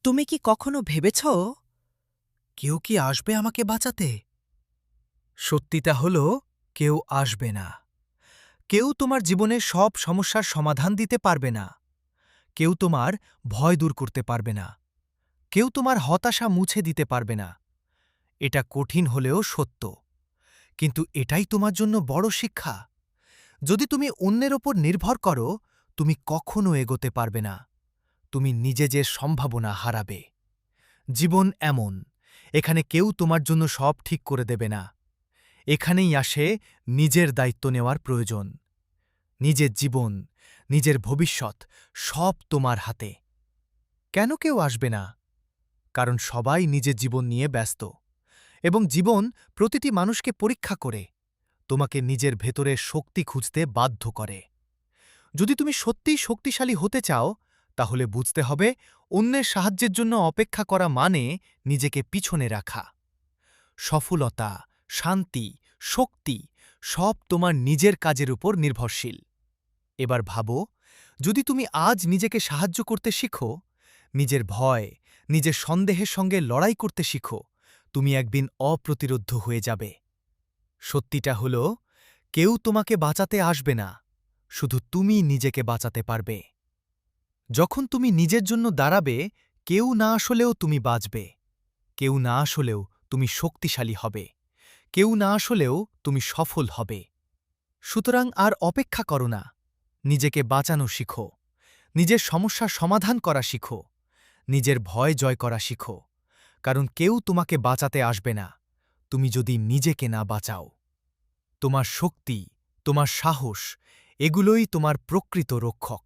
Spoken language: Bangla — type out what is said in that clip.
তুমি কি কখনো ভেবেছ কেউ কি আসবে আমাকে বাঁচাতে? সত্যিটা হল, কেউ আসবে না। কেউ তোমার জীবনে সব সমস্যার সমাধান দিতে পারবে না। কেউ তোমার ভয় দূর করতে পারবে না। কেউ তোমার হতাশা মুছে দিতে পারবে না। এটা কঠিন হলেও সত্য। কিন্তু এটাই তোমার জন্য বড় শিক্ষা। যদি তুমি অন্যের ওপর নির্ভর করো, তুমি কখনো এগোতে পারবে না। তুমি নিজে যে সম্ভাবনা হারাবে। জীবন এমন, এখানে কেউ তোমার জন্য সব ঠিক করে দেবে না। এখানেই আসে নিজের দায়িত্ব নেওয়ার প্রয়োজন। নিজের জীবন, নিজের ভবিষ্যৎ সব তোমার হাতে। কেন কেউ আসবে না? কারণ সবাই নিজের জীবন নিয়ে ব্যস্ত। এবং জীবন প্রতিটি মানুষকে পরীক্ষা করে, তোমাকে নিজের ভেতরের শক্তি খুঁজতে বাধ্য করে। যদি তুমি সত্যিই শক্তিশালী হতে চাও, তাহলে বুঝতে হবে অন্যের সাহায্যের জন্য অপেক্ষা করা মানে নিজেকে পিছনে রাখা। সফলতা, শান্তি, শক্তি সব তোমার নিজের কাজের উপর নির্ভরশীল। এবার ভাবো, যদি তুমি আজ নিজেকে সাহায্য করতে শিখো, নিজের ভয়, নিজের সন্দেহের সঙ্গে লড়াই করতে শিখো, তুমি একদিন অপ্রতিরোধ্য হয়ে যাবে। সত্যিটা হল, কেউ তোমাকে বাঁচাতে আসবে না, শুধু তুমি নিজেকে বাঁচাতে পারবে। যখন তুমি নিজের জন্য দাঁড়াবে, কেউ না আসলেও তুমি বাঁচবে। কেউ না আসলেও তুমি শক্তিশালী হবে। কেউ না আসলেও তুমি সফল হবে। সুতরাং আর অপেক্ষা করো না। নিজেকে বাঁচানো শিখো। নিজের সমস্যার সমাধান করা শিখো। নিজের ভয় জয় করা শিখো। কারণ কেউ তোমাকে বাঁচাতে আসবে না, তুমি যদি নিজেকে না বাঁচাও। তোমার শক্তি, তোমার সাহস, এগুলোই তোমার প্রকৃত রক্ষক।